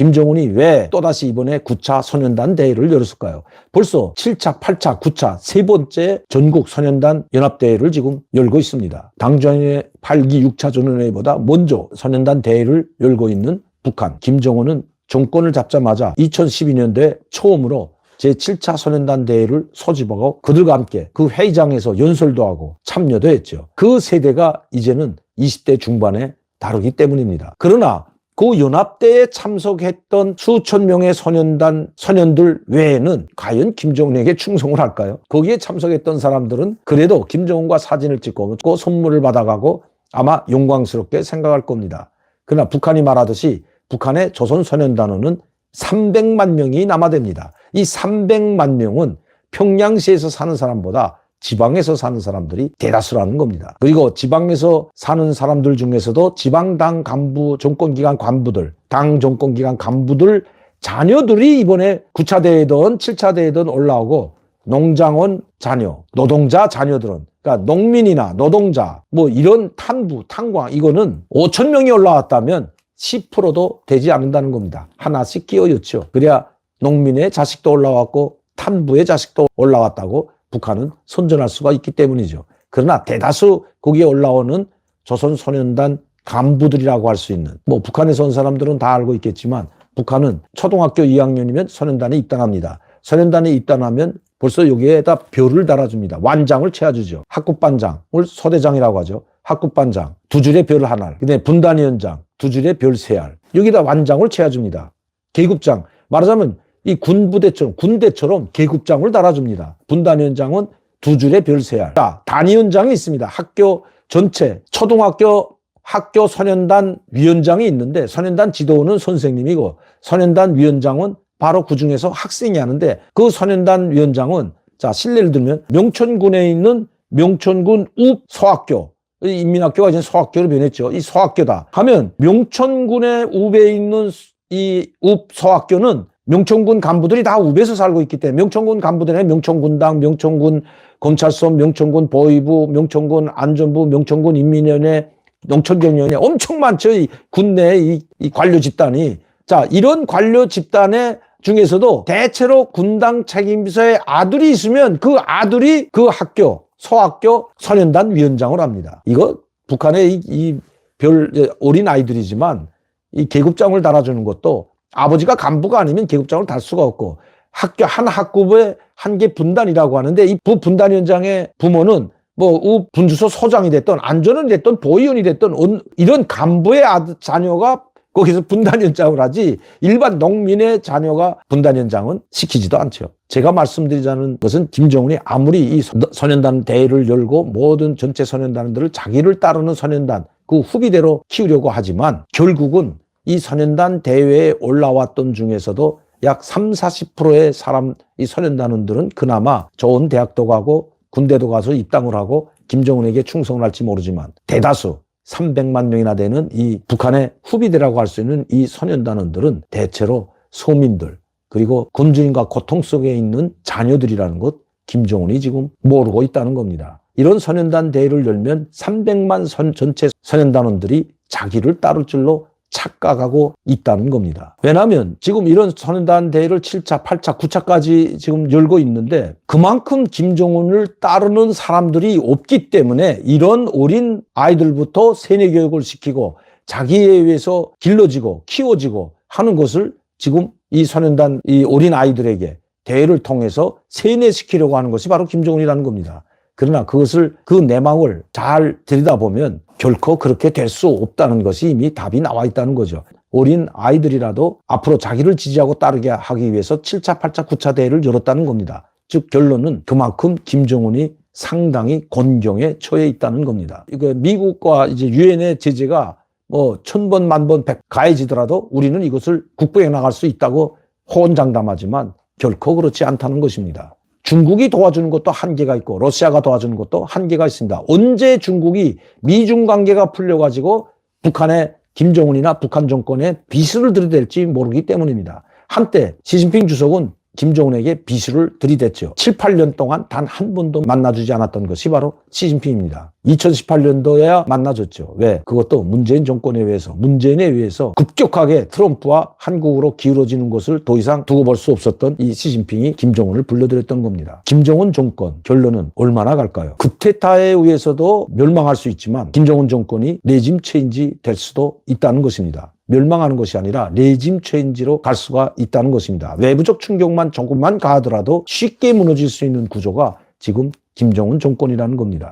김정은이 왜 또다시 이번에 9차 선연단 대회를 열었을까요? 벌써 7차, 8차, 9차 세 번째 전국 선연단 연합대회를 지금 열고 있습니다. 당전의 8기 6차 전원회의보다 먼저 선연단 대회를 열고 있는 북한. 김정은은 정권을 잡자마자 2012년도에 처음으로 제7차 선연단 대회를 소집하고 그들과 함께 그 회의장에서 연설도 하고 참여도 했죠. 그 세대가 이제는 20대 중반에 다르기 때문입니다. 그러나 그 연합대에 참석했던 수천 명의 선연들 외에는 과연 김정은에게 충성을 할까요? 거기에 참석했던 사람들은 그래도 김정은과 사진을 찍고 선물을 받아가고 아마 영광스럽게 생각할 겁니다. 그러나 북한이 말하듯이 북한의 조선선연단원은 300만 명이 남아됩니다. 이 300만 명은 평양시에서 사는 사람보다 지방에서 사는 사람들이 대다수라는 겁니다. 그리고 지방에서 사는 사람들 중에서도 지방당 간부, 정권기관 간부들, 당 정권기관 간부들 자녀들이 이번에 9차 대회든 7차 대회든 올라오고 농장원 자녀, 노동자 자녀들은 그러니까 농민이나 노동자 뭐 이런 탄부, 탄광 이거는 5천 명이 올라왔다면 10%도 되지 않는다는 겁니다. 하나씩 끼어였죠. 그래야 농민의 자식도 올라왔고 탄부의 자식도 올라왔다고 북한은 선전할 수가 있기 때문이죠. 그러나 대다수 거기에 올라오는 조선소년단 간부들이라고 할 수 있는 뭐 북한에서 온 사람들은 다 알고 있겠지만 북한은 초등학교 2학년이면 선연단에 입단합니다. 선연단에 입단하면 벌써 여기에다 별을 달아줍니다. 완장을 채워주죠. 학급반장을 소대장이라고 하죠. 학급반장 두 줄의 별 하나를, 그다음에 분단위원장 두 줄의 별 세 알, 여기다 완장을 채워줍니다. 계급장 말하자면 이 군대처럼 계급장을 달아줍니다. 분단위원장은 두 줄의 별 세 알. 자, 단위원장이 있습니다. 학교 전체 초등학교 학교 선연단 위원장이 있는데 선연단 지도원은 선생님이고 선연단 위원장은 바로 그 중에서 학생이 하는데 그 선연단 위원장은 자 실례를 들면 명천군에 있는 명천군 읍 소학교 인민학교가 이제 소학교로 변했죠. 이 소학교다 하면 명천군의 읍에 있는 이 읍 소학교는 명천군 간부들이 다 읍에서 살고 있기 때문에 명천군 간부들은 명천군당, 명천군 검찰소, 명천군 보위부, 명천군 안전부, 명천군 인민위원회, 농촌경위원회 엄청 많죠. 이 군내 이 관료 집단이. 자, 이런 관료 집단의 중에서도 대체로 군당 책임비서의 아들이 있으면 그 아들이 그 학교, 소학교 선연단 위원장을 합니다. 이거 북한의 이 별 어린 아이들이지만 이 계급장을 달아주는 것도 아버지가 간부가 아니면 계급장을 달 수가 없고 학교 한 학급에 한 개 분단이라고 하는데 이 분단위원장의 부모는 뭐 분주소 소장이 됐든 안전원이 됐든 보위원이 됐든 이런 간부의 자녀가 거기서 분단위원장을 하지 일반 농민의 자녀가 분단위원장은 시키지도 않죠. 제가 말씀드리자는 것은 김정은이 아무리 이 선연단 대회를 열고 모든 전체 선연단들을 자기를 따르는 선연단 그 후비대로 키우려고 하지만 결국은 이 선연단 대회에 올라왔던 중에서도 약 30~40%의 사람, 이 선연단원들은 그나마 좋은 대학도 가고 군대도 가서 입당을 하고 김정은에게 충성을 할지 모르지만 대다수 300만 명이나 되는 이 북한의 후비대라고 할 수 있는 이 선연단원들은 대체로 서민들 그리고 군주님과 고통 속에 있는 자녀들이라는 것 김정은이 지금 모르고 있다는 겁니다. 이런 선연단 대회를 열면 300만 전체 선연단원들이 자기를 따를 줄로 착각하고 있다는 겁니다. 왜냐하면 지금 이런 선연단 대회를 7차, 8차, 9차까지 지금 열고 있는데 그만큼 김정은을 따르는 사람들이 없기 때문에 이런 어린 아이들부터 세뇌 교육을 시키고 자기에 의해서 길러지고 키워지고 하는 것을 지금 이 선연단 이 어린 아이들에게 대회를 통해서 세뇌시키려고 하는 것이 바로 김정은이라는 겁니다. 그러나 그것을 그 내막을 잘 들여다보면 결코 그렇게 될 수 없다는 것이 이미 답이 나와 있다는 거죠. 어린 아이들이라도 앞으로 자기를 지지하고 따르게 하기 위해서 7차, 8차, 9차 대회를 열었다는 겁니다. 즉 결론은 그만큼 김정은이 상당히 곤경에 처해 있다는 겁니다. 이거 미국과 이제 유엔의 제재가 뭐 1000번, 10,000번 가해지더라도 우리는 이것을 국부해 나갈 수 있다고 호언장담하지만 결코 그렇지 않다는 것입니다. 중국이 도와주는 것도 한계가 있고 러시아가 도와주는 것도 한계가 있습니다. 언제 중국이 미중 관계가 풀려가지고 북한의 김정은이나 북한 정권에 비수를 들이댈지 모르기 때문입니다. 한때 시진핑 주석은 김정은에게 비수를 들이댔죠. 7, 8년 동안 단 한 번도 만나주지 않았던 것이 바로 시진핑입니다. 2018년도에야 만나줬죠. 왜? 그것도 문재인 정권에 의해서, 문재인에 의해서 급격하게 트럼프와 한국으로 기울어지는 것을 더 이상 두고 볼 수 없었던 이 시진핑이 김정은을 불러들였던 겁니다. 김정은 정권 결론은 얼마나 갈까요? 쿠데타에 의해서도 멸망할 수 있지만 김정은 정권이 레짐 체인지 될 수도 있다는 것입니다. 멸망하는 것이 아니라 레짐 체인지로 갈 수가 있다는 것입니다. 외부적 충격만 조금만 가하더라도 쉽게 무너질 수 있는 구조가 지금 김정은 정권이라는 겁니다.